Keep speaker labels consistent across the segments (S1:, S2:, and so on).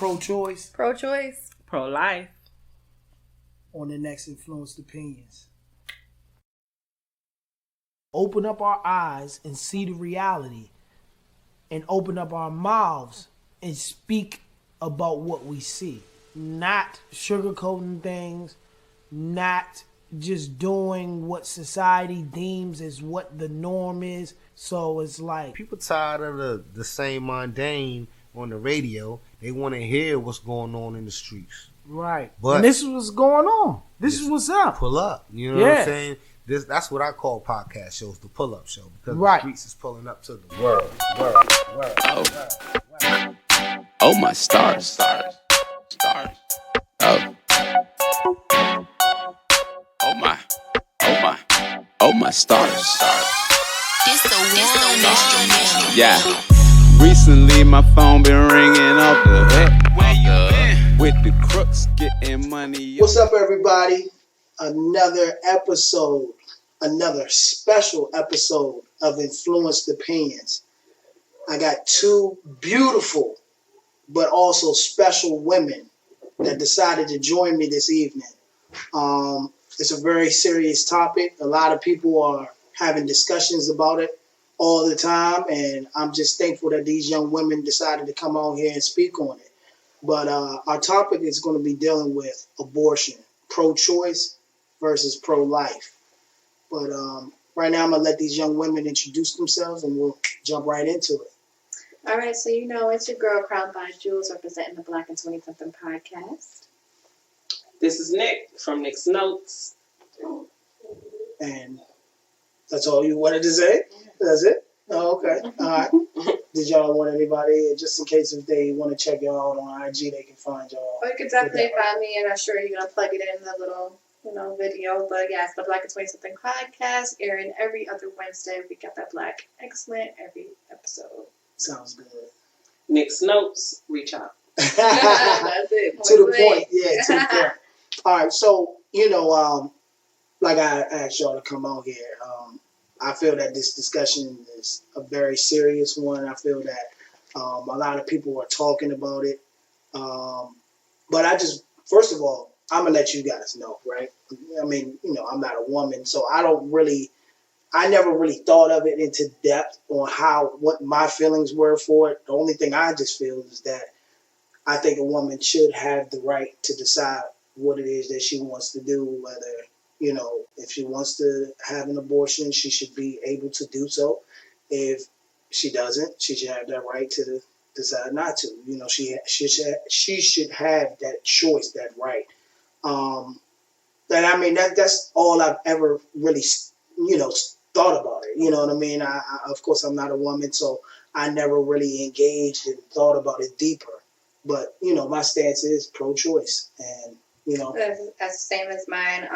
S1: pro-choice,
S2: pro-choice,
S3: pro-life.
S1: On the next Influenced Opinions. Open up our eyes and see the reality, and open up our mouths and speak about what we see. Not sugarcoating things, not just doing what society deems as what the norm is. So it's like
S4: people tired of the same mundane on the radio. They want to hear what's going on in the streets.
S1: Right.
S4: But
S1: and this is what's going on. This is what's up.
S4: Pull up. You know what I'm saying? That's what I call podcast shows, the pull-up show. Because the streets is pulling up to the world.
S5: Oh, my stars. Oh. Oh my stars. Yeah. Recently my phone been ringing off the hook. Where you been? With the crooks getting money.
S1: What's up, everybody? Another special episode of Influenced Opinions. I got two beautiful but also special women that decided to join me this evening. It's a very serious topic. A lot of people are having discussions about it all the time, and I'm just thankful that these young women decided to come on here and speak on it. But our topic is going to be dealing with abortion, pro-choice versus pro-life. But right now I'm going to let these young women introduce themselves, and we'll jump right into it.
S2: All right, so it's your girl, Crowned by Jules, representing the Black and 20-something podcast.
S3: This is Nick from Nick's Notes.
S1: And that's all you wanted to say? That's it? Oh, okay. All right. Did y'all want anybody, just in case if they want to check y'all out on IG, they can find y'all?
S2: Well, you can definitely find me, and I'm sure you're going to plug it in the little, video. But yeah, it's the Black and 20-something podcast, airing every other Wednesday. We got that Black excellent every episode.
S1: Sounds good.
S3: Nick's Notes, reach out.
S2: That's it.
S1: To the point. Yeah, to the point. All right, so, like I asked y'all to come out here, I feel that this discussion is a very serious one. I feel that a lot of people are talking about it. But first of all, I'm going to let you guys know, right? I mean, I'm not a woman, so I never really thought of it into depth on what my feelings were for it. The only thing I just feel is that I think a woman should have the right to decide what it is that she wants to do, whether, if she wants to have an abortion, she should be able to do so. If she doesn't, she should have that right to decide not to. She should have that choice, that right. That's all I've ever really, thought about it. You know what I mean? I of course, I'm not a woman, so I never really engaged and thought about it deeper. But, my stance is pro-choice. And,
S2: That's the same as mine.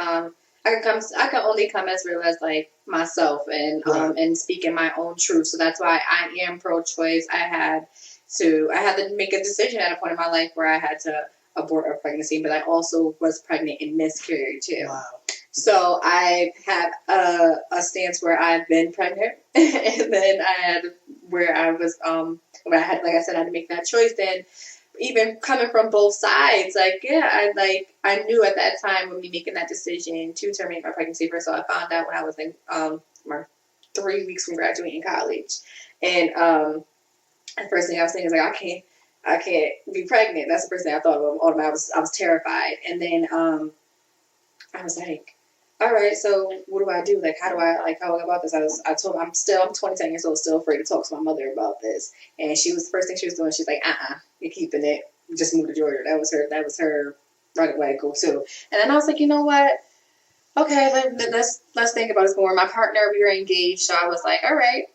S2: I can only come as real as like myself and speak in my own truth. So that's why I am pro-choice. I had to make a decision at a point in my life where I had to abort a pregnancy, but I also was pregnant and miscarried too.
S1: Wow.
S2: So I have a stance where I've been pregnant, and then I had where I was where I had, like I said, I had to make that choice. Then even coming from both sides, I knew at that time when me making that decision to terminate my pregnancy. First of all, I found out when I was in my 3 weeks from graduating college, and the first thing I was thinking is like, I can't be pregnant. That's the first thing I thought of. I was terrified, and then I was like, all right, so what do I do? Like, how do I go about this? I told her I'm 27 years old, still afraid to talk to my mother about this. And the first thing she was doing, she's like, you're keeping it. Just move to Georgia. That was her right way to go too. And then I was like, you know what? Okay, let's think about this more. My partner, we were engaged, so I was like, all right,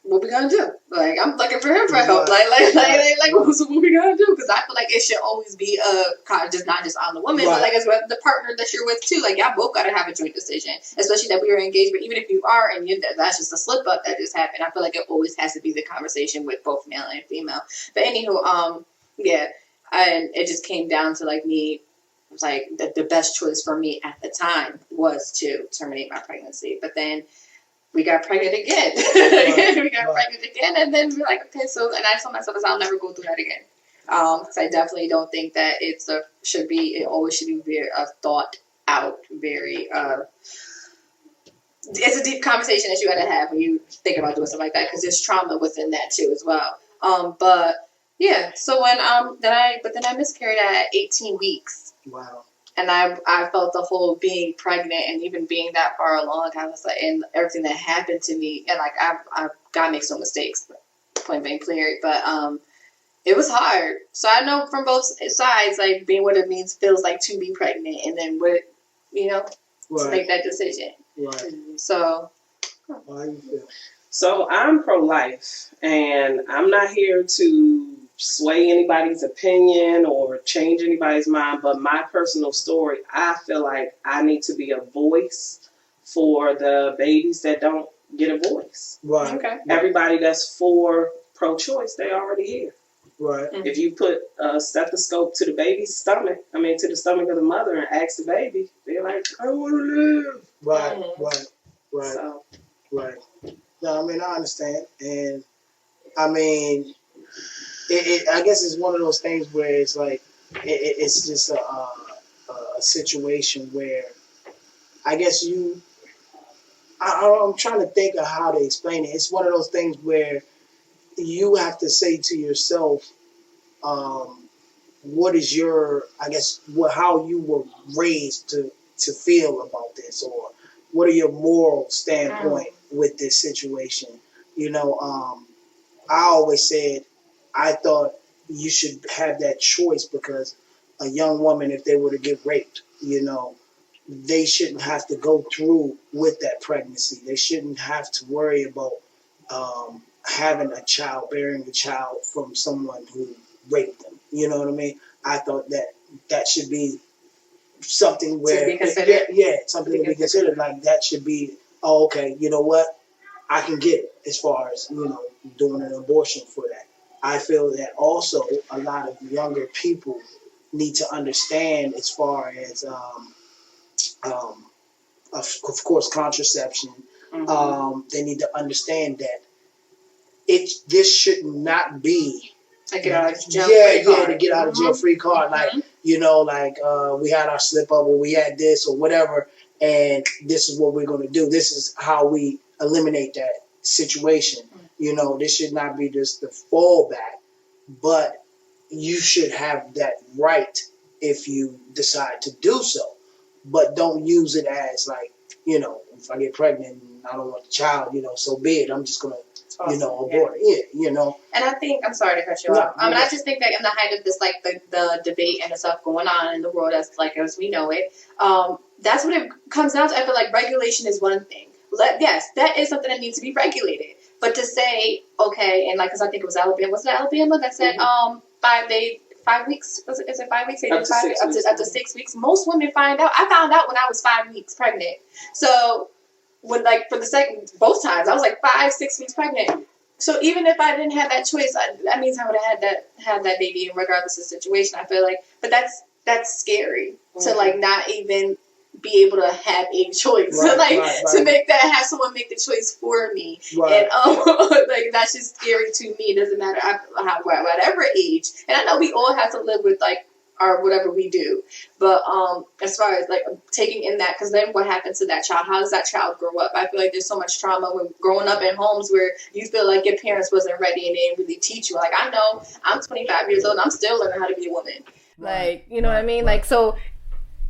S2: what we gonna do? Like, I'm looking for him for help. Like, so what we gonna do? Because I feel like it should always be not just on the woman, but like as well the partner that you're with too. Like, y'all both gotta have a joint decision, especially that we are engaged. But even if you are, and that's just a slip up that just happened, I feel like it always has to be the conversation with both male and female. But anywho, and it just came down to like me. Like the best choice for me at the time was to terminate my pregnancy, but then we got pregnant again. Pregnant again, and then we're like, okay, so, and I told myself, I'll never go through that again. 'Cause I definitely don't think that it always should be very thought out, very it's a deep conversation that you got to have when you think about doing something like that, because there's trauma within that too as well. But yeah, so when then I miscarried at 18 weeks.
S1: Wow.
S2: And I felt the whole being pregnant and even being that far along, I was like, and everything that happened to me, and like I've got to make some mistakes, point blank clear, but it was hard. So I know from both sides, like being what it means feels like to be pregnant, and then what, to make that decision.
S1: Right.
S2: So.
S1: How you feel?
S3: So I'm pro-life, and I'm not here to sway anybody's opinion or change anybody's mind, but my personal story, I feel like I need to be a voice for the babies that don't get a voice.
S1: Right.
S2: Okay.
S3: Everybody that's for pro-choice, they already here.
S1: Right.
S2: Mm-hmm.
S3: If you put a stethoscope to the baby's stomach, to the stomach of the mother and ask the baby, they're like, I want to live.
S1: Right.
S2: Mm-hmm.
S1: Right.
S3: So.
S1: Right. No, I understand. And I guess it's one of those things where it's like, it's just a situation where I guess I'm trying to think of how to explain it. It's one of those things where you have to say to yourself, what is your, I guess, how you were raised to feel about this, or what are your moral standpoint with this situation? I always said I thought you should have that choice, because a young woman, if they were to get raped, they shouldn't have to go through with that pregnancy. They shouldn't have to worry about having a child, bearing a child from someone who raped them. You know what I mean? I thought that should be something where, something to be considered. Like that should be, okay, you know what? I can get it as far as, doing an abortion for that. I feel that also a lot of younger people need to understand as far as, of course, contraception. Mm-hmm. They need to understand that this should not be
S2: to get out of jail free card.
S1: To get out of jail free card. Mm-hmm. We had our slip up, or we had this or whatever, and this is what we're going to do. This is how we eliminate that situation. Mm-hmm. This should not be just the fallback, but you should have that right if you decide to do so. But don't use it as like, if I get pregnant and I don't want the child, so be it. I'm just going to, abort it.
S2: And I think, I'm sorry to cut you off. I just think that in the height of this, like the debate and the stuff going on in the world as we know it, that's what it comes down to. I feel like regulation is one thing. Yes, that is something that needs to be regulated. But to say, okay, and because I think it was Alabama. Was it Alabama that said 5 weeks? Is it 5 weeks? Up to 6 weeks. Most women find out. I found out when I was 5 weeks pregnant. So when for the second, both times, I was 5-6 weeks pregnant. So even if I didn't have that choice, that means I would have had that baby regardless of the situation. I feel like, but that's scary to not even be able to have a choice, to have someone make the choice for me, and that's just scary to me. It doesn't matter whatever age, and I know we all have to live with our whatever we do, but as far as taking in that, because then what happens to that child? How does that child grow up? I feel like there's so much trauma when growing up in homes where you feel like your parents wasn't ready and they didn't really teach you. I know I'm 25 years old and I'm still learning how to be a woman. You know what I mean? So.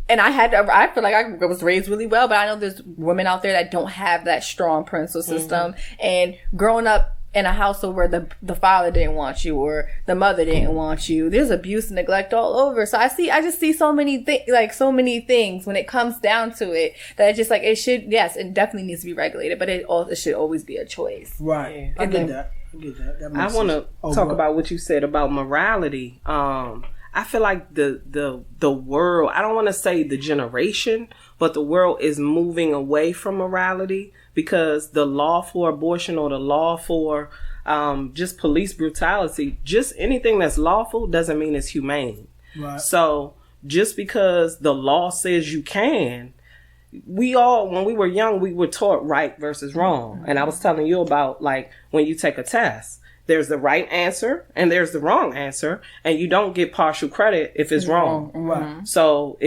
S2: And I feel like I was raised really well, but I know there's women out there that don't have that strong parental system. Mm-hmm. And growing up in a household where the father didn't want you or the mother didn't want you, there's abuse and neglect all over. So I just see so many things when it comes down to it, that it's just it definitely needs to be regulated, but it should always be a choice.
S1: Right. I get that.
S3: I want to talk about what you said about morality. I feel like the world, I don't want to say the generation, but the world is moving away from morality, because the law for abortion or the law for just police brutality, just anything that's lawful doesn't mean it's humane. Right. So just because the law says you can, when we were young, we were taught right versus wrong. And I was telling you about when you take a test. there's the right answer and there's the wrong answer, and you don't get partial credit if it's wrong.
S1: Right.
S3: So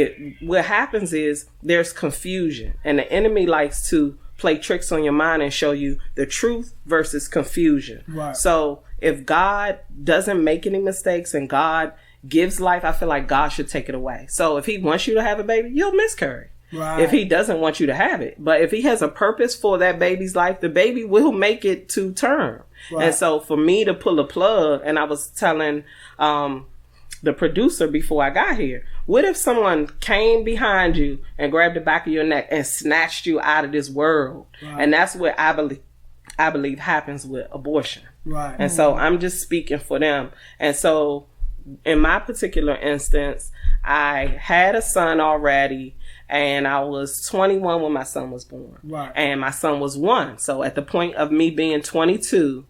S3: what happens is there's confusion, and the enemy likes to play tricks on your mind and show you the truth versus confusion.
S1: Right.
S3: So if God doesn't make any mistakes and God gives life, I feel like God should take it away. So if he wants you to have a baby, you'll miscarry.
S1: Right.
S3: If he doesn't want you to have it. But if he has a purpose for that baby's life, the baby will make it to term. Right. And so for me to pull a plug, and I was telling the producer before I got here, what if someone came behind you and grabbed the back of your neck and snatched you out of this world? Right. And that's what I believe happens with abortion.
S1: Right.
S3: And so I'm just speaking for them. And so in my particular instance, I had a son already, and I was 21 when my son was born.
S1: Right.
S3: And my son was 1. So at the point of me being 22,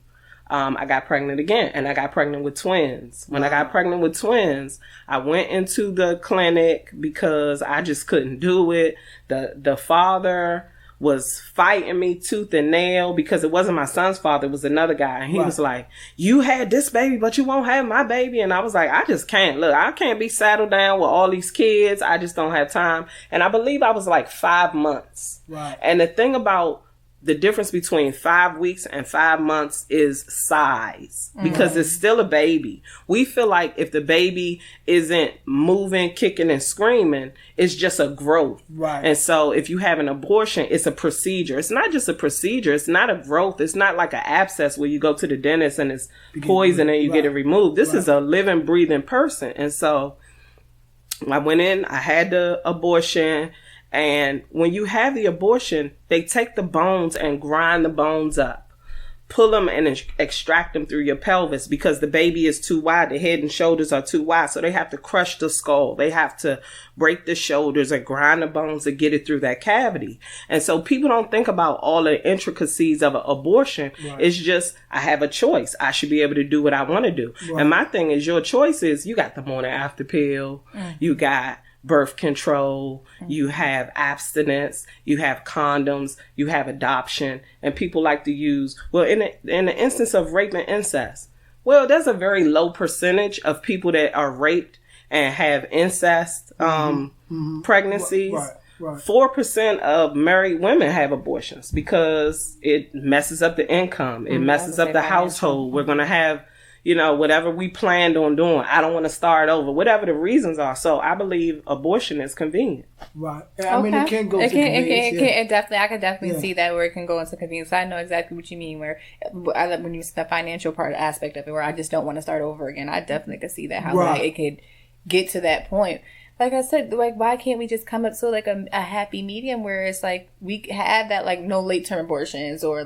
S3: I got pregnant again, and I got pregnant with twins. When I got pregnant with twins, I went into the clinic because I just couldn't do it. The father was fighting me tooth and nail because it wasn't my son's father, it was another guy. And he was like, you had this baby, but you won't have my baby. And I was like, I just can't. Look, I can't be saddled down with all these kids. I just don't have time. And I believe I was like 5 months.
S1: Right.
S3: And the thing about the difference between 5 weeks and 5 months is size, because it's still a baby. We feel like if the baby isn't moving, kicking, and screaming, it's just a growth.
S1: Right.
S3: And so if you have an abortion, it's a procedure. It's not just a procedure. It's not a growth. It's not like an abscess where you go to the dentist and it's poison and you get it removed. This is a living, breathing person. And so I went in, I had the abortion. And when you have the abortion, they take the bones and grind the bones up, pull them and extract them through your pelvis because the baby is too wide. The head and shoulders are too wide. So they have to crush the skull. They have to break the shoulders and grind the bones to get it through that cavity. And so people don't think about all the intricacies of an abortion. Right. It's just, I have a choice. I should be able to do what I want to do. Right. And my thing is, your choice is, you got the morning after pill. You got birth control, you have abstinence, you have condoms, you have adoption, and people like to use, well, in the instance of rape and incest, well, there's a very low percentage of people that are raped and have incest pregnancies. Right. 4% of married women have abortions because it messes up the income, it messes up the household. We're going to have, whatever we planned on doing, I don't want to start over, whatever the reasons are. So I believe abortion is convenient.
S1: Right. I mean, it can go to convenience.
S2: I can definitely see that where it can go into convenience. I know exactly what you mean, where when you see the financial aspect of it, where I just don't want to start over again. I definitely could see that, how it could get to that point. Like I said, why can't we just come up to a happy medium where it's like we have that no late term abortions, or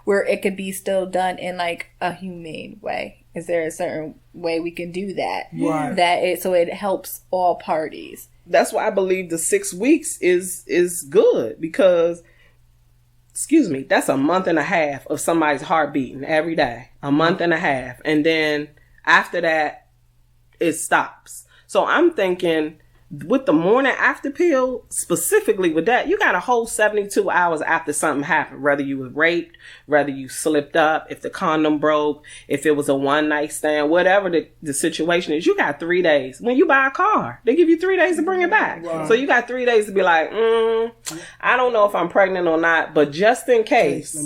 S2: where it could be still done in a humane way? Is there a certain way we can do that? Right. So it helps all parties.
S3: That's why I believe the 6 weeks is good, because that's a month and a half of somebody's heart beating every day. A month and a half. And then after that, it stops. So I'm thinking with the morning after pill, specifically with that, you got a whole 72 hours after something happened, whether you were raped, whether you slipped up, if the condom broke, if it was a one night stand, whatever the situation is, you got 3 days. When you buy a car, they give you 3 days to bring it back. Wow. So you got 3 days to be like, I don't know if I'm pregnant or not, but just in case,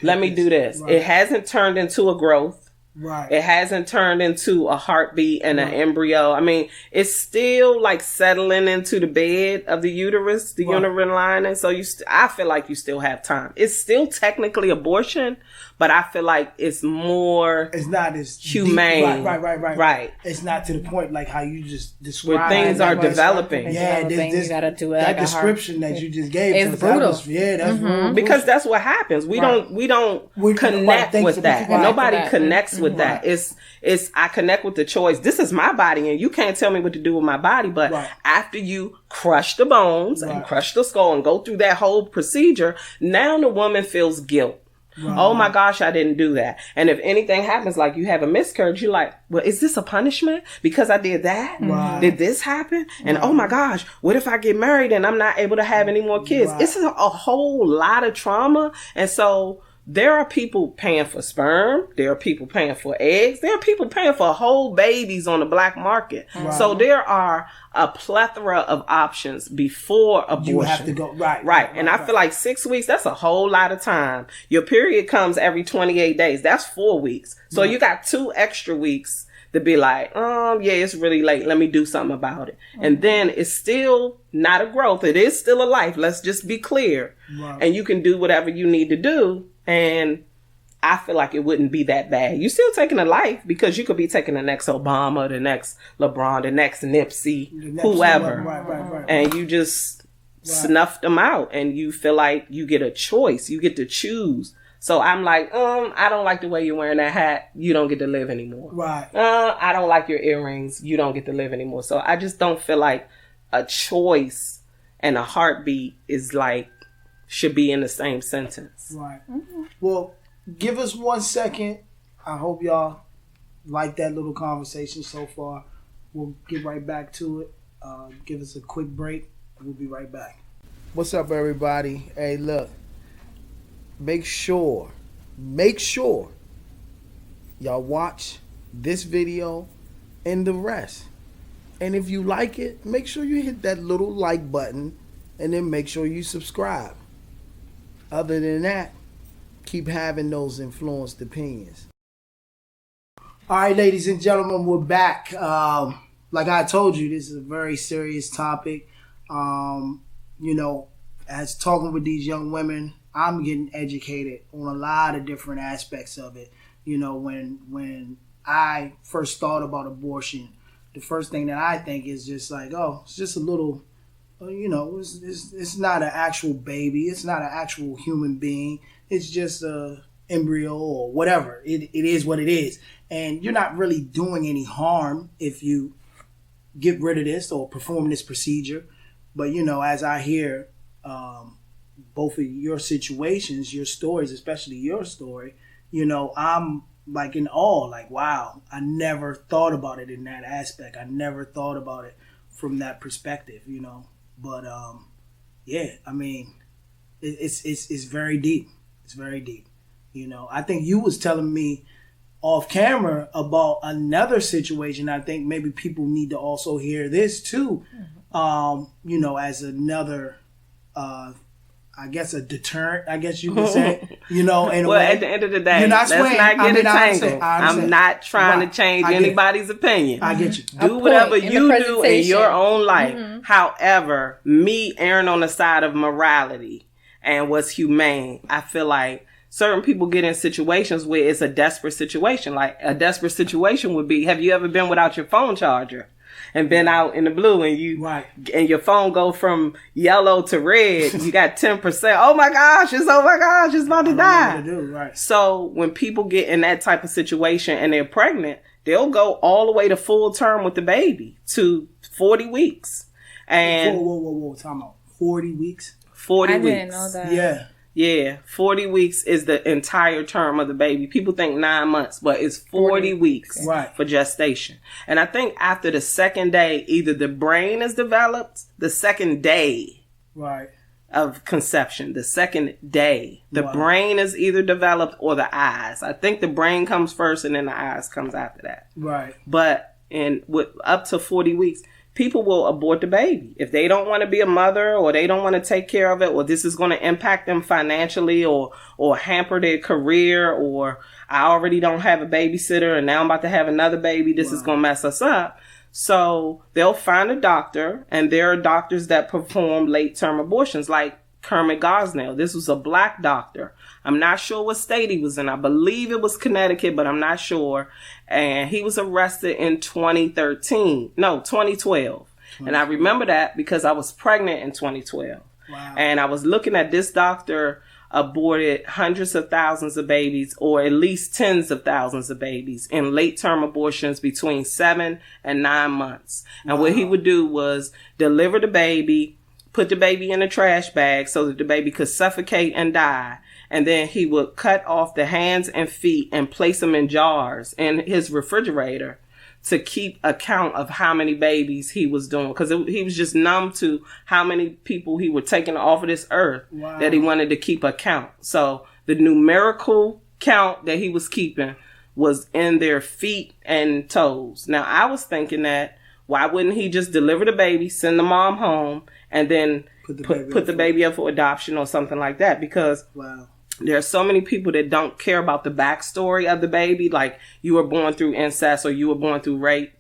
S3: let me do this. Right. It hasn't turned into a growth. Right. It hasn't turned into a heartbeat and an embryo. I mean, it's still settling into the bed of the uterus, the uterine lining. So I feel like you still have time. It's still technically abortion, but I feel like it's more.
S1: It's not as
S3: humane.
S1: Right. It's not to the point how you just described.
S3: Where things are developing.
S1: Yeah, you gotta do it. That description that you just gave.
S2: It's brutal.
S1: That's brutal.
S3: Because that's what happens. We don't connect with that. Nobody connects with that. It's I connect with the choice. This is my body, and you can't tell me what to do with my body. But after you crush the bones and crush the skull and go through that whole procedure, now the woman feels guilt. Right. Oh my gosh, I didn't do that. And if anything happens, you have a miscarriage, you're like, well, is this a punishment because I did that? Right. Did this happen? And oh my gosh, what if I get married and I'm not able to have any more kids? Right. It's a whole lot of trauma. And so there are people paying for sperm. There are people paying for eggs. There are people paying for whole babies on the black market. Right. So there are a plethora of options before abortion. You have
S1: to go, right.
S3: And I feel like 6 weeks, that's a whole lot of time. Your period comes every 28 days. That's 4 weeks. So you got 2 extra weeks to be like, yeah, it's really late. Let me do something about it. Mm-hmm. And then it's still not a growth. It is still a life. Let's just be clear. Right. And you can do whatever you need to do. And I feel like it wouldn't be that bad. You're still taking a life because you could be taking the next Obama, the next LeBron, the next Nipsey, whoever. Right. And you just snuffed them out and you feel like you get a choice. You get to choose. So I'm like, I don't like the way you're wearing that hat. You don't get to live anymore. Right. I don't like your earrings. You don't get to live anymore. So I just don't feel like a choice and a heartbeat is like, should be in the same sentence.
S1: Right. Mm-hmm. Well, give us 1 second. I hope y'all like that little conversation so far. We'll get right back to it. Give us a quick break. We'll be right back. What's up, everybody? Hey, look. Make sure y'all watch this video and the rest. And if you like it, make sure you hit that little like button and then make sure you subscribe. Other than that, keep having those influenced opinions. All right, ladies and gentlemen, we're back. Like I told you, this is a very serious topic. As talking with these young women, I'm getting educated on a lot of different aspects of it. When I first thought about abortion, the first thing that I think is just like, oh, it's just a little, it's not an actual baby. It's not an actual human being. It's just a embryo or whatever. It is what it is. And you're not really doing any harm if you get rid of this or perform this procedure. But, as I hear both of your situations, your stories, especially your story, I'm like in awe, like, wow, I never thought about it in that aspect. I never thought about it from that perspective, But, I mean, it's very deep. It's very deep. I think you was telling me off camera about another situation. I think maybe people need to also hear this too. As another, I guess a deterrent, I guess you could say, in a way.
S3: Well, at the end of the day, let's not get entangled. I'm not trying to change anybody's opinion.
S1: I get you.
S3: Do whatever you do in your own life. Mm-hmm. However, me erring on the side of morality and what's humane, I feel like certain people get in situations where it's a desperate situation. Like a desperate situation would be, have you ever been without your phone charger? And been out in the blue and your phone go from yellow to red, you got 10%. Oh my gosh, it's about to die. So when people get in that type of situation and they're pregnant, they'll go all the way to full term with the baby to 40 weeks. And
S1: whoa, time out. 40 weeks?
S3: 40 weeks.
S2: I didn't know that.
S3: Yeah, 40 weeks is the entire term of the baby. People think 9 months, but it's 40 weeks for gestation. And I think after the second day, either the brain is developed, the second day of conception, the second day, the brain is either developed or the eyes. I think the brain comes first and then the eyes comes after that.
S1: Right.
S3: But with up to 40 weeks, people will abort the baby. If they don't want to be a mother or they don't want to take care of it, or this is going to impact them financially or hamper their career, or I already don't have a babysitter and now I'm about to have another baby. This is going to mess us up. So they'll find a doctor, and there are doctors that perform late-term abortions like Kermit Gosnell. This was a black doctor. I'm not sure what state he was in. I believe it was Connecticut, but I'm not sure. And he was arrested in 2012. And I remember that because I was pregnant in 2012. Wow. And I was looking at this doctor aborted hundreds of thousands of babies, or at least tens of thousands of babies in late-term abortions between 7 and 9 months. And what he would do was deliver the baby, put the baby in a trash bag so that the baby could suffocate and die. And then he would cut off the hands and feet and place them in jars in his refrigerator to keep account of how many babies he was doing. Because he was just numb to how many people he was taking off of this earth that he wanted to keep account. So the numerical count that he was keeping was in their feet and toes. Now, I was thinking that, why wouldn't he just deliver the baby, send the mom home, and then put the baby up for adoption or something like that? Because there are so many people that don't care about the backstory of the baby. Like, you were born through incest or you were born through rape.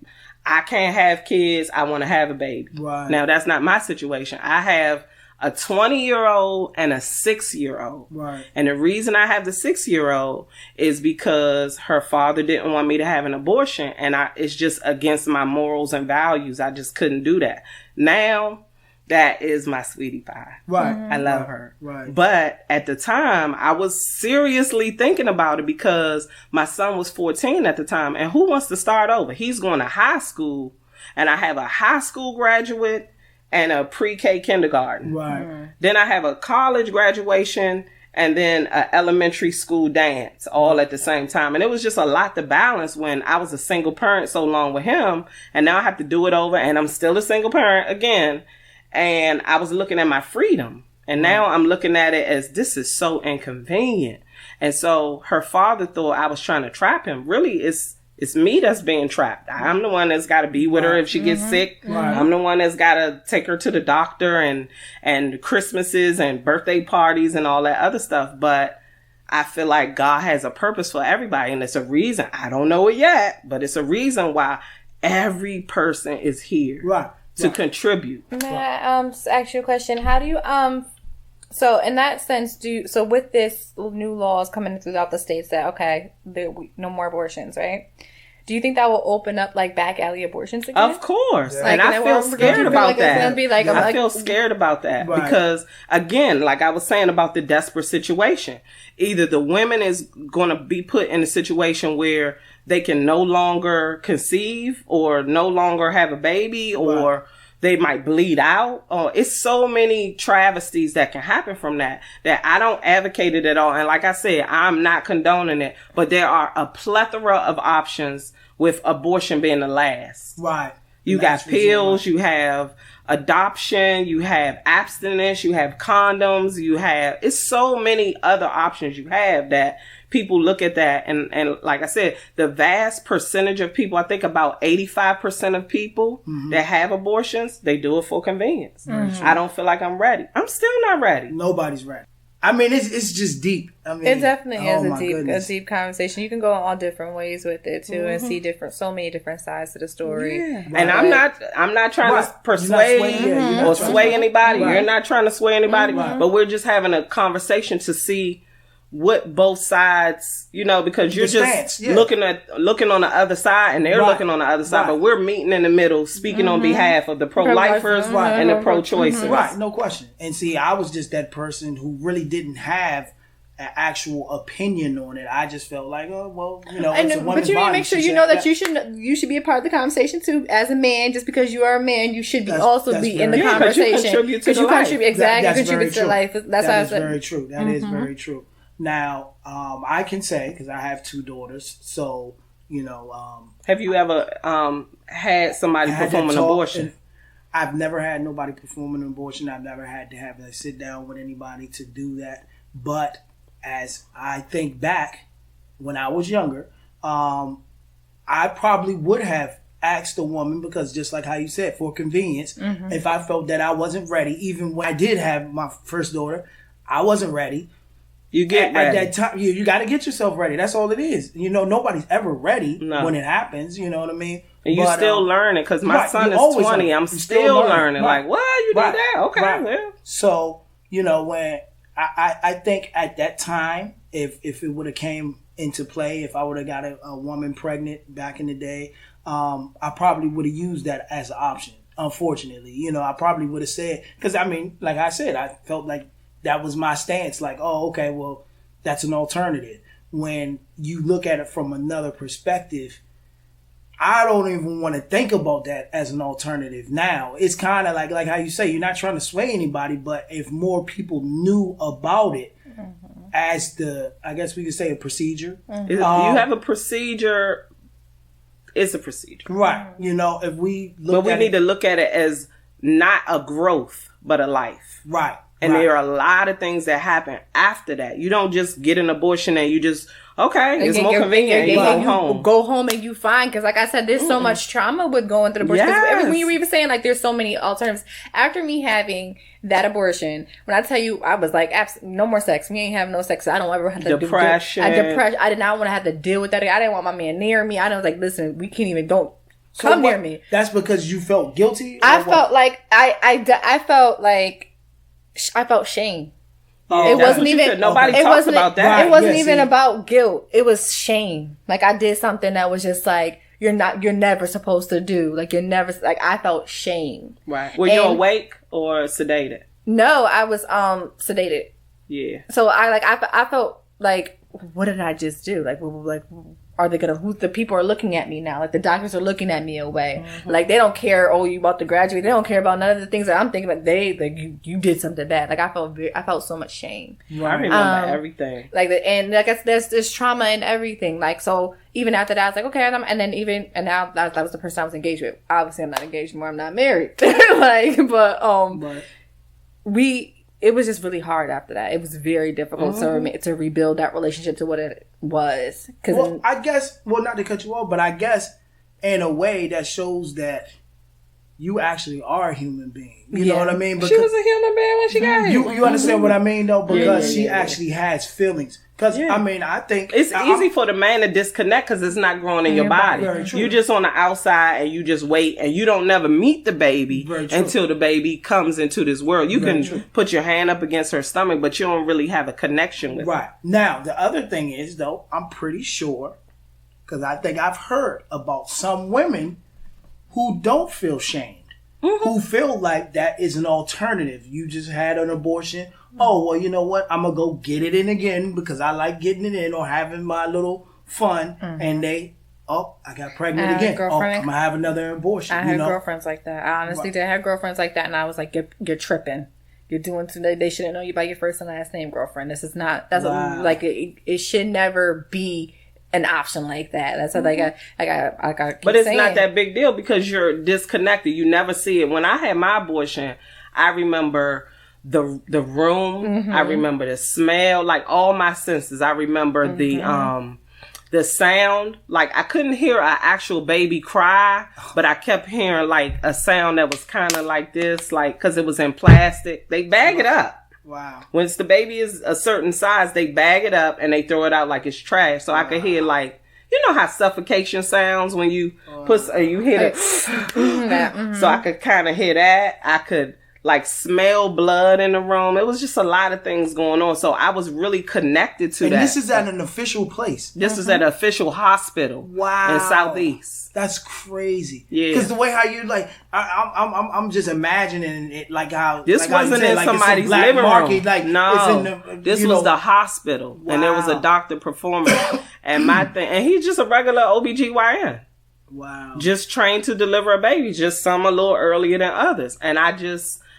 S3: I can't have kids. I want to have a baby. Right. Now, that's not my situation. I have a 20-year-old and a 6-year-old. Right. And the reason I have the 6-year-old is because her father didn't want me to have an abortion. And it's just against my morals and values. I just couldn't do that. Now, that is my sweetie pie. Right. I love her. Right. But at the time, I was seriously thinking about it because my son was 14 at the time. And who wants to start over? He's going to high school. And I have a high school graduate and a pre-K kindergarten. Right. Then I have a college graduation and then an elementary school dance all at the same time. And it was just a lot to balance when I was a single parent so long with him. And now I have to do it over and I'm still a single parent again. And I was looking at my freedom. And now I'm looking at it as, this is so inconvenient. And so her father thought I was trying to trap him. Really, it's me that's being trapped. I'm the one that's got to be with her if she gets sick. Right. I'm the one that's got to take her to the doctor and Christmases and birthday parties and all that other stuff. But I feel like God has a purpose for everybody. And it's a reason. I don't know it yet, but it's a reason why every person is here. Right. To contribute.
S6: May I ask you a question? How do you so in that sense so with this new laws coming throughout the states that okay, no more abortions, right? Do you think that will open up like back alley abortions again?
S3: Of course. Yeah. Like, and I feel scared about that. I feel scared about that because again, like I was saying about the desperate situation, either the women is going to be put in a situation where they can no longer conceive or no longer have a baby or they might bleed out. Or it's so many travesties that can happen from that I don't advocate it at all. And like I said, I'm not condoning it, but there are a plethora of options with abortion being the last. Right. You got pills, you have adoption, you have abstinence, you have condoms, it's so many other options you have that people look at that. And like I said, the vast percentage of people, I think about 85% of people that have abortions, they do it for convenience. I don't feel like I'm ready. I'm still not ready.
S1: Nobody's ready. I mean, it's just deep. I mean,
S6: it definitely is a deep conversation. You can go in all different ways with it too, and see so many different sides to the story. Yeah.
S3: Right. And I'm not trying to persuade or sway anybody. Right. You're not trying to sway anybody, but we're just having a conversation to see what both sides, because you're just looking on the other side and they're looking on the other side, but we're meeting in the middle, speaking on behalf of the pro-lifers and the pro-choicers.
S1: Right, no question. And see, I was just that person who really didn't have an actual opinion on it. I just felt like, it's a woman's body.
S6: But you need to make sure you know that you should be a part of the conversation too. As a man, just because you are a man, you should be in the conversation. Because you contribute to life. That's how I said.
S1: Very true. That is very true. Now, I can say, because I have 2 daughters, so,
S3: have you ever had somebody perform an abortion?
S1: I've never had nobody perform an abortion. I've never had to have a sit down with anybody to do that. But as I think back, when I was younger, I probably would have asked a woman, because just like how you said, for convenience, if I felt that I wasn't ready, even when I did have my first daughter, I wasn't ready.
S3: You get ready.
S1: At that time, you got to get yourself ready. That's all it is. Nobody's ever ready when it happens. You know what I mean?
S3: And you still learning, because my son is 20. I'm still learning. Right. Like, what? You did that? Okay. Right. Yeah.
S1: So, when I think at that time, if it would have came into play, if I would have got a woman pregnant back in the day, I probably would have used that as an option. Unfortunately, I probably would have said, because I mean, like I said, I felt like that was my stance. Like, oh, okay, well, that's an alternative. When you look at it from another perspective, I don't even want to think about that as an alternative now. It's kind of like how you say, you're not trying to sway anybody, but if more people knew about it as I guess we could say a procedure.
S3: You have a procedure. It's a procedure.
S1: Right. If we look
S3: But we need to look at it as not a growth, but a life.
S1: Right.
S3: And there are a lot of things that happen after that. You don't just get an abortion and you just, okay, it's more convenient. You go home.
S6: Go home and you fine. Because like I said, there's so much trauma with going through the abortion. Yes. When you were even saying, like, there's so many alternatives. After me having that abortion, when I tell you, I was like, no more sex. We ain't having no sex. I don't ever have to
S3: depression.
S6: I did not want to have to deal with that. I didn't want my man near me. I was like, listen, we can't even, come near me.
S1: That's because you felt guilty?
S6: I felt like, I felt shame.
S3: Yeah, it wasn't even nobody talks about that.
S6: It wasn't even about guilt. It was shame. Like I did something that was just like you're never supposed to do. Like you're never like I felt shame.
S3: Right. Were you awake or sedated?
S6: No, I was sedated.
S3: Yeah.
S6: So I felt like what did I just do? Like are they who the people are looking at me now? Like the doctors are looking at me away. Mm-hmm. Like they don't care. Oh, you about to graduate? They don't care about none of the things that I'm thinking about. You did something bad. Like I felt so much shame.
S3: I remember everything.
S6: And I guess there's trauma in everything. Like so, even after that, I was like, okay. And now that was the person I was engaged with. Obviously, I'm not engaged anymore. I'm not married. It was just really hard after that. It was very difficult to rebuild that relationship to what it was.
S1: I guess, not to cut you off, but I guess in a way that shows that you actually are a human being. You know what I mean?
S3: Because she was a human being when she got here.
S1: You understand what I mean, though? Because she actually has feelings. Because, I think...
S3: It's easy for the man to disconnect because it's not growing in your body. You just on the outside and you just wait and you don't never meet the baby until the baby comes into this world. You can put your hand up against her stomach, but you don't really have a connection with her.
S1: Now, the other thing is, though, I'm pretty sure, because I think I've heard about some women who don't feel shamed, who feel like that is an alternative. You just had an abortion. Oh, well, you know what? I'm going to go get it in again because I like getting it in or having my little fun. And I got pregnant again. I'm going to have another abortion.
S6: I had girlfriends like that. I honestly did have girlfriends like that. And I was like, you're tripping. You're doing today. They shouldn't know you by your first and last name, girlfriend. This is not, it should never be an option like that. That's what I got.
S3: But it's not that big deal because you're disconnected. You never see it. When I had my abortion, I remember the room. I remember the smell, like all my senses. I remember the sound. Like I couldn't hear an actual baby cry, but I kept hearing like a sound that was kind of like this, like because it was in plastic. They bag it up.
S1: Wow.
S3: Once the baby is a certain size, they bag it up and they throw it out like it's trash. So I could hear like, you know how suffocation sounds when you you hit it. So I could kind of hear that. I could like smell blood in the room. It was just a lot of things going on. So I was really connected to that.
S1: And this is at an official place.
S3: This is at an official hospital.
S1: Wow.
S3: In Southeast.
S1: That's crazy.
S3: Yeah.
S1: Because the way how you like, I'm just imagining it like how
S3: this
S1: like
S3: wasn't
S1: how
S3: in
S1: like
S3: somebody's
S1: living
S3: room.
S1: Like
S3: no,
S1: it's in the,
S3: this was the hospital, and there was a doctor performing. And my thing, and he's just a regular OBGYN.
S1: Wow.
S3: Just trained to deliver a baby, just some a little earlier than others. And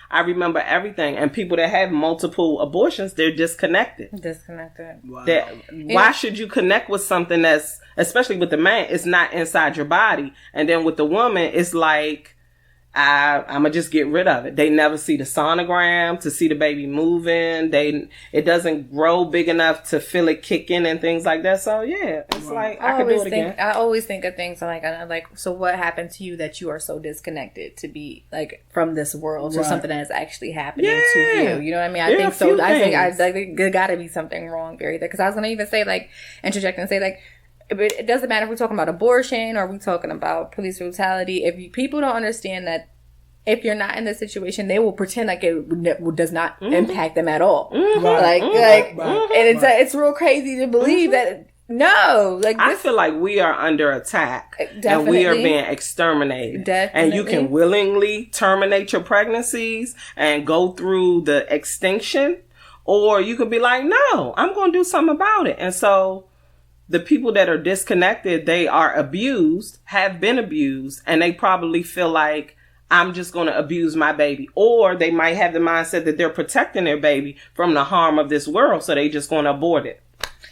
S3: I remember everything. And people that have multiple abortions, they're disconnected.
S6: Wow.
S3: Why should you connect with something that's, especially with the man, it's not inside your body. And then with the woman, it's like, I'm going to just get rid of it. They never see the sonogram to see the baby moving. It doesn't grow big enough to feel it kick in and things like that. So yeah, it's like, I could do it again.
S6: I always think of things like, so what happened to you that you are so disconnected to be like from this world or something that is actually happening to you? You know what I mean? I think so. I think there got to be something wrong there. Because I was going to even say like, interject and say like, it doesn't matter if we're talking about abortion or we're talking about police brutality. If people don't understand that if you're not in this situation, they will pretend like it does not impact them at all. And it's real crazy to believe that. No, like
S3: I feel like we are under attack and we are being exterminated.
S6: Definitely.
S3: And you can willingly terminate your pregnancies and go through the extinction, or you could be like, no, I'm going to do something about it. And so the people that are disconnected, they are abused, have been abused, and they probably feel like I'm just going to abuse my baby. Or they might have the mindset that they're protecting their baby from the harm of this world, so they just going to abort it.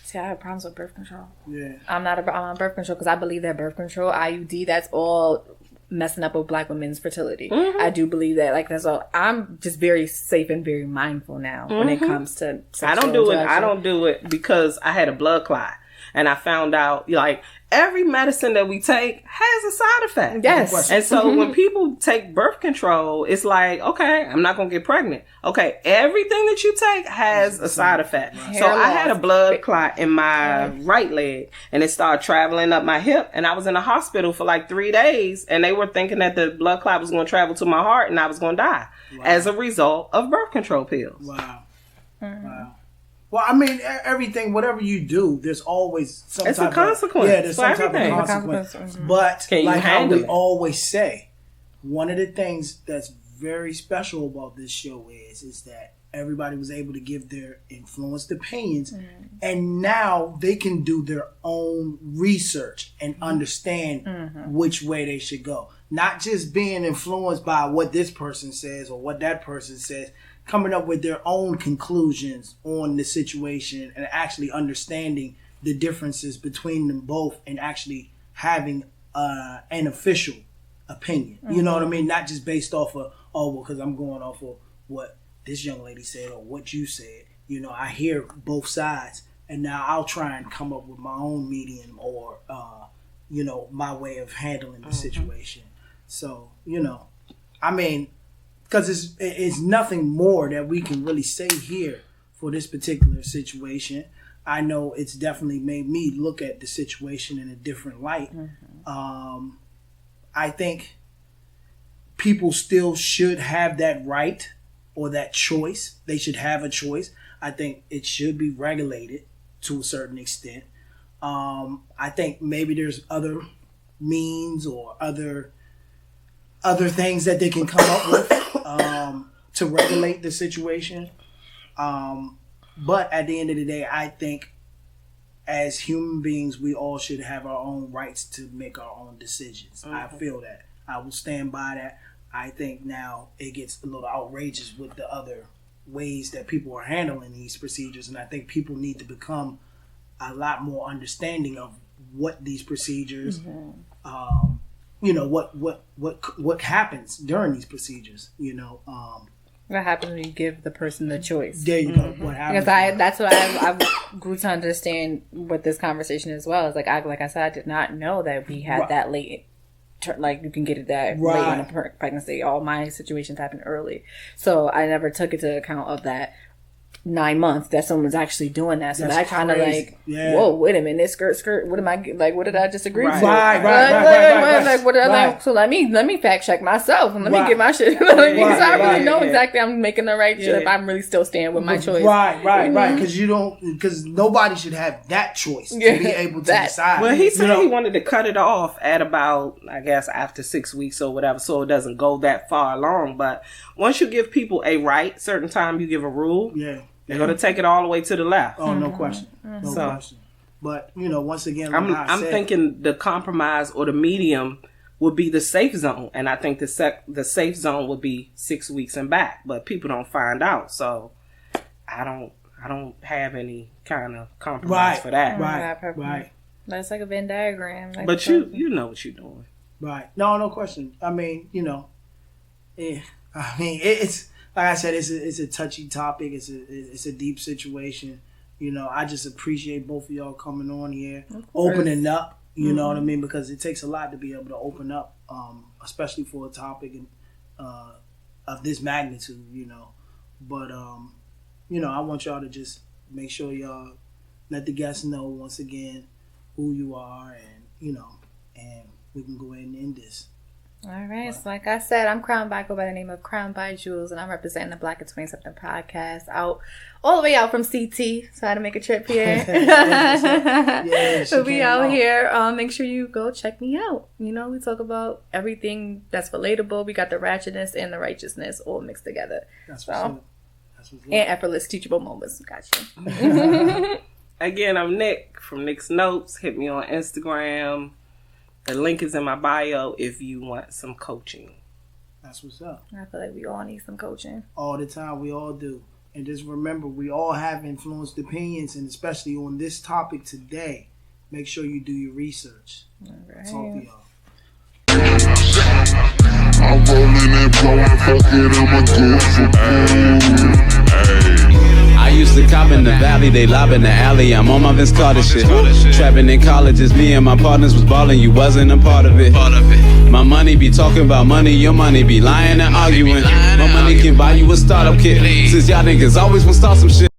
S6: See, I have problems with birth control.
S1: Yeah.
S6: I'm on birth control because I believe that birth control, IUD, that's all messing up with Black women's fertility. I do believe that. Like, that's all. I'm just very safe and very mindful now when it comes to
S3: I don't do it because I had a blood clot. And I found out, like, every medicine that we take has a side effect.
S6: Yes.
S3: And so when people take birth control, it's like, okay, I'm not going to get pregnant. Okay, everything that you take has a side effect. So I had a blood clot in my right leg, and it started traveling up my hip. And I was in the hospital for like 3 days, and they were thinking that the blood clot was going to travel to my heart, and I was going to die as a result of birth control pills.
S1: Wow. Wow. Well, I mean, everything, whatever you do, there's always some
S3: it's
S1: type
S3: a consequence.
S1: Yeah, there's some type of consequence. But like how we always say, one of the things that's very special about this show is that everybody was able to give their influenced opinions, and now they can do their own research and understand which way they should go. Not just being influenced by what this person says or what that person says, coming up with their own conclusions on the situation and actually understanding the differences between them both and actually having an official opinion. You know what I mean? Not just based off of, because I'm going off of what this young lady said or what you said. You know, I hear both sides, and now I'll try and come up with my own medium or, my way of handling the situation. So, I mean, because it's nothing more that we can really say here for this particular situation. I know it's definitely made me look at the situation in a different light. I think people still should have that right or that choice. They should have a choice. I think it should be regulated to a certain extent. I think maybe there's other means or other things that they can come up with to regulate the situation. But at the end of the day, I think as human beings, we all should have our own rights to make our own decisions. I feel that. I will stand by that. I think now it gets a little outrageous with the other ways that people are handling these procedures, and I think people need to become a lot more understanding of what these procedures, what happens during these procedures,
S6: What happens when you give the person the choice?
S1: There you go. What happens?
S6: Because that's what I grew to understand with this conversation as well. It's like I said, I did not know that we had that late. Like you can get it that late in a pregnancy. All my situations happened early, so I never took into account of that 9 months that someone's actually doing that. So that's that kind of like, whoa, wait a minute, skirt. What am I like? What did I just agree to?
S1: Right.
S6: Like, what did I? So let me fact check myself and let me get my shit. Because I really know exactly I'm making the right shit if I'm really still staying with my choice.
S1: Right. Because nobody should have that choice to be able to decide.
S3: Well, he said he wanted to cut it off at about, I guess, after 6 weeks or whatever, so it doesn't go that far along. But once you give people a right, certain time you give a rule. Yeah. They're going to take it all the way to the left.
S1: Oh, no question. No question. But, once again, like
S3: I'm thinking the compromise or the medium would be the safe zone. And I think the safe zone would be 6 weeks and back. But people don't find out. So I don't have any kind of compromise for that.
S1: Right.
S6: That's like a Venn diagram. Like
S3: but you know what you're doing.
S1: Right. No question. I mean, it's... Like I said, it's a touchy topic. It's a deep situation. I just appreciate both of y'all coming on here, opening up. You know what I mean? Because it takes a lot to be able to open up, especially for a topic of this magnitude. But I want y'all to just make sure y'all let the guests know once again who you are, and and we can go ahead and end this.
S6: All right, so like I said, I'm Crown by by the name of Crown by Jules, and I'm representing the Black and 20-something podcast all the way out from CT. So I had to make a trip here. So we out here. Make sure you go check me out. We talk about everything that's relatable. We got the ratchetness and the righteousness all mixed together. That's what's up. And effortless teachable moments. Gotcha.
S3: Again, I'm Nick from Nick's Notes. Hit me on Instagram. The link is in my bio if you want some coaching.
S1: That's what's up.
S6: I feel like we all need some coaching.
S1: All the time, we all do. And just remember, we all have influenced opinions, and especially on this topic today, make sure you do your research.
S6: All right.
S1: Talk to y'all.
S5: I used to cop in the valley, they lob in the alley. I'm on my Vince Carter shit. Trapping in colleges, me and my partners was balling. You wasn't a part of it. My money be talking about money, your money be lying and arguing. My money can buy you a startup kit. Since y'all niggas always wanna start some shit.